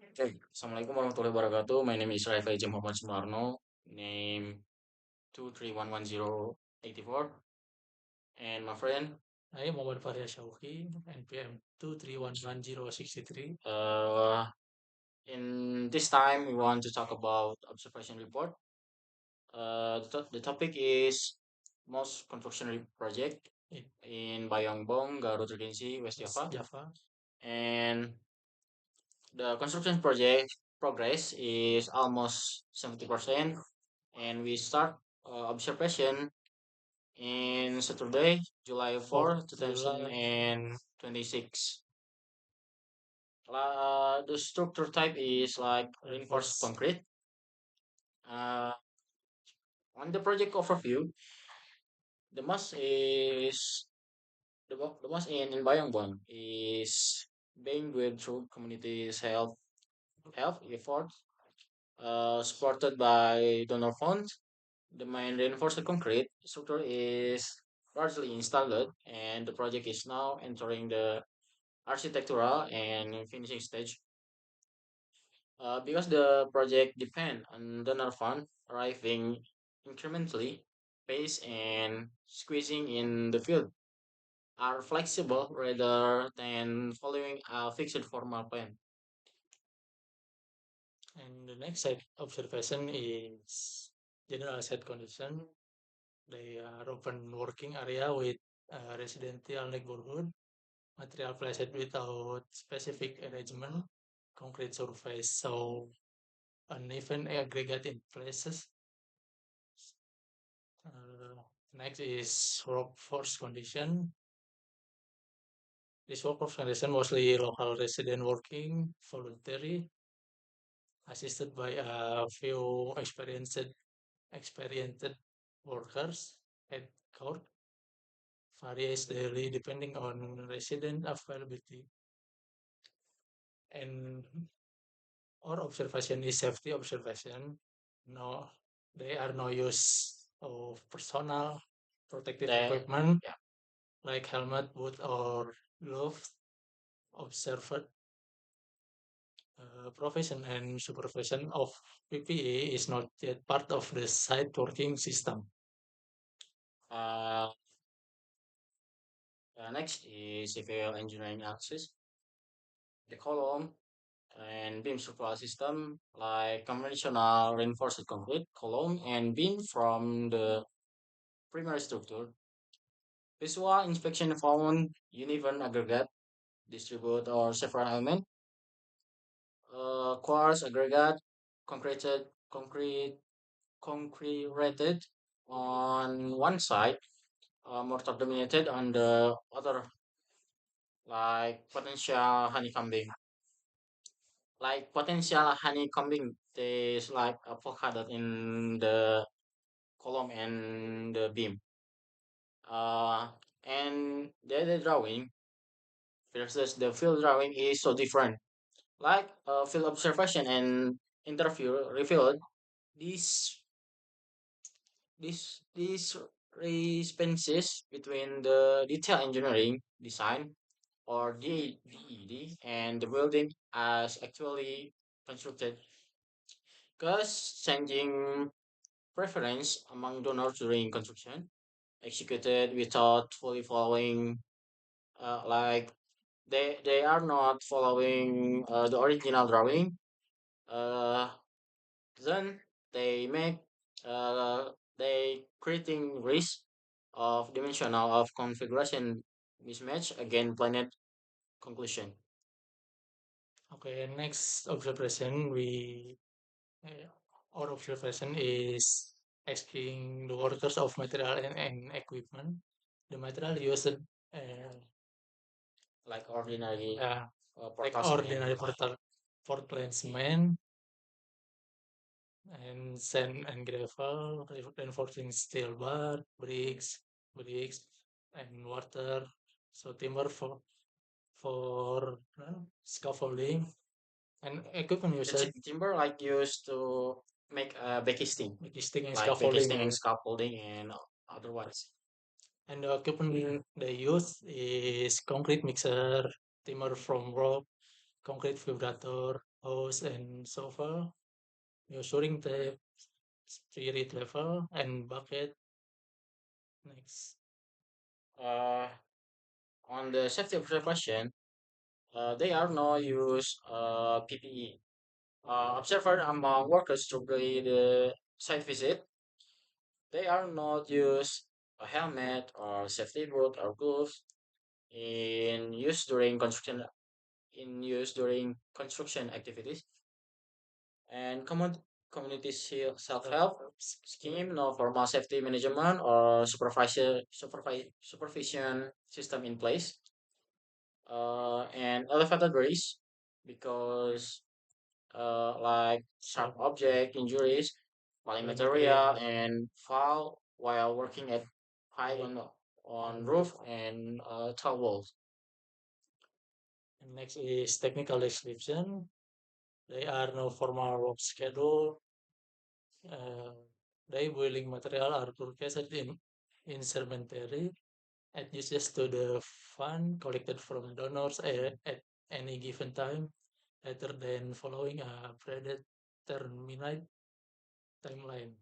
Okay, Assalamualaikum warahmatullahi wabarakatuh. My name is Raifai Jem Muhammad Sumarno, name 2311084, and my friend, I Muhammad Faria Shauki, NPM 2311063. in this time we want to talk about observation report. The topic is most construction project in in Bayongbong, Garut Regency, West Java, Java. and the construction project progress is almost 70%, and we start observation in Saturday, July 4, 4th July. 2026. The structure type is like reinforced Reinforced. concrete. Uh, on the project overview, the mass is the mass in Bayongbong is being built through community health efforts, supported by donor funds. The main reinforced concrete structure is largely installed, and the project is now entering the architectural and finishing stage. Because the project depend on donor fund arriving incrementally, pace and squeezing in the field are flexible rather than following a fixed formal plan. And the next site observation is general site condition. They are open working area with residential neighborhood, material placed without specific arrangement, concrete surface, so uneven aggregate in places. Uh, Next is workforce condition. This workforce condition mostly local resident working, voluntary, assisted by a few experienced workers at court, varies daily depending on resident availability. And our observation is safety observation. No, there are no use of personal protective The equipment yeah, like helmet, boot, or gloves. Observed provision and supervision of PPE is not yet part of the site working system. uh, next is civil engineering access. The column and beam supply system like conventional reinforced concrete column and beam from the primary structure. Visual inspection found uneven aggregate distribute or several element. Quartz aggregate concreted concrete concreted on one side, mortar dominated on the other, like potential honeycombing. There's like avocado in the column and the beam. Uh, and the drawing versus the field drawing is so different. Like field observation and interview revealed these these discrepancies between the detail engineering design or DED and the building as actually constructed. Because changing preference among donors during construction executed without fully following, like they are not following the original drawing. uh, then they make uh, they creating risk of dimensional of configuration mismatch again planet conclusion. Okay, next observation uh, our observation is asking the workers of material and equipment. The material used Like ordinary uh, like portal cement. ordinary Portland cement and sand and gravel, reinforcing steel bar, bricks, and water. So timber for scaffolding and equipment The used timber like used to make backisting, existing in like scaffolding backisting and scaffolding and otherwise. and the equipment they use is concrete mixer, timber from rock, concrete vibrator, hose and sofa, measuring tape, spirit level, and bucket. Next. Uh, on the safety of the question, they are no use PPE. Observer among workers to the site visit, they are not use a helmet or safety boot or gloves in use during construction activities and community self-help scheme, no formal safety management or supervision system in place, and elevated risk because like sharp object injuries, falling material, and fall while working at high on roof and tall walls. And next is technical description. They are no formal work schedule. Uh, they boiling material are purchased in cemetery adjusted to the fund collected from donors at any given time, rather than following a predetermined timeline.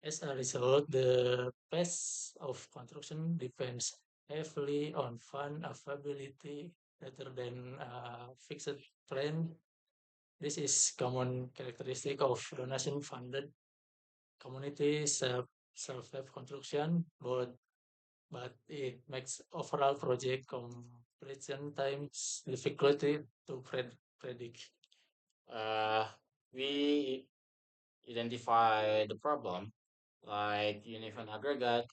As a result, the pace of construction depends heavily on fund availability rather than a fixed plan. This is common characteristic of donation-funded community self-help construction, but it makes overall project completion times difficulty to predict. Uh, we identify the problem like uneven aggregate,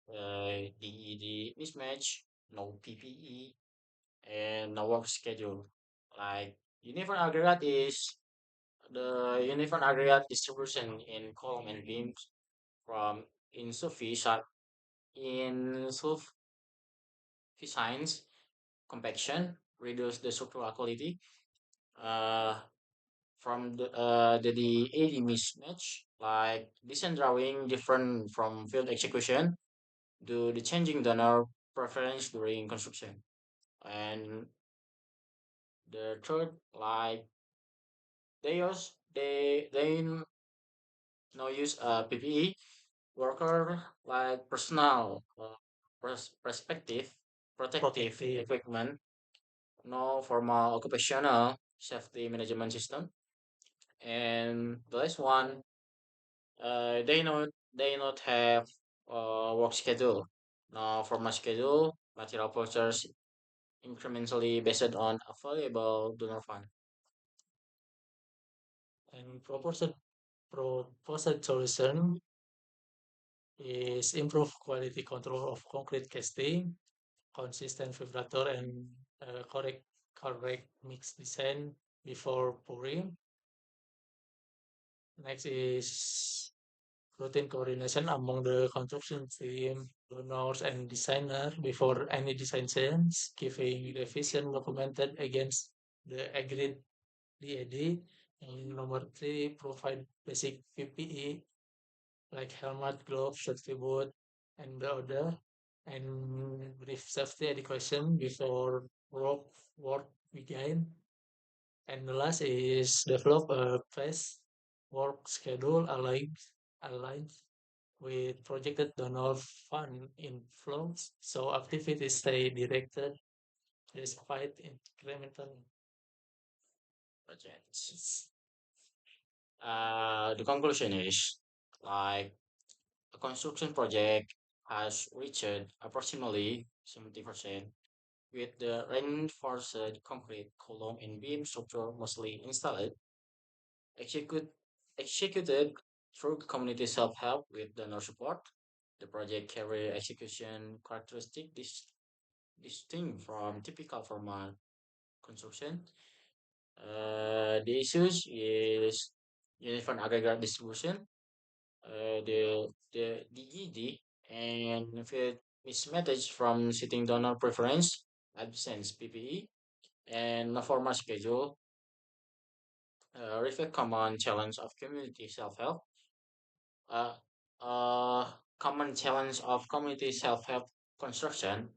DED mismatch, no PPE, and no work schedule. Like uneven aggregate is the uneven aggregate distribution in column and beams from insufficient insufficient compaction, reduce the structural quality. Uh, from the AD mismatch, like design drawing different from field execution, do the changing donor preference during construction. And the third, like they no use PPE worker like personal perspective protective Protective. equipment, no formal occupational safety management system. And the last one, they not have work schedule, no formal schedule, material purchase incrementally based on available donor fund. And proposed solution is improve quality control of concrete casting, consistent vibrator, and correct mix design before pouring. Next is routine coordination among the construction team, donors, and designer before any design change, giving revision documented against the agreed DAD. And number three, provide basic PPE like helmet, gloves, safety boot, and the other, and brief safety education before work begin. And the last is develop a phase work schedule aligned with projected donor fund inflows, so activities stay directed despite incremental Projects. The conclusion is like a construction project has reached approximately 70% with the reinforced concrete column and beam structure mostly installed, execute, executed through community self-help with donor support. The project carry execution characteristic distinct from typical formal construction. The issues is uniform aggregate distribution, the DED, and field mismatch from sitting donor preference, absence PPE, and no formal schedule, reflect common challenge of community self-help. Uh, Common challenge of community self-help construction,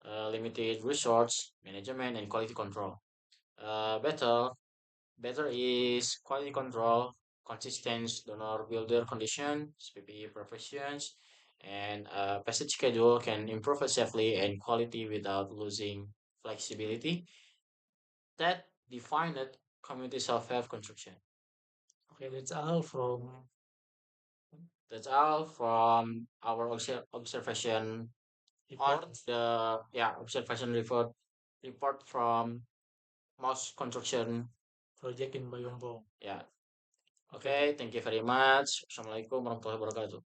limited resource management and quality control. Better Better is quality control, consistent donor builder conditions, PPE professions, and a passage schedule can improve it safely and quality without losing flexibility. That defined community self-help construction. Okay, that's all from That's all from our observation on report the observation report from most construction. project in Bayombo. Yeah. Okay. Okay, thank you very much. Assalamualaikum warahmatullahi wabarakatuh.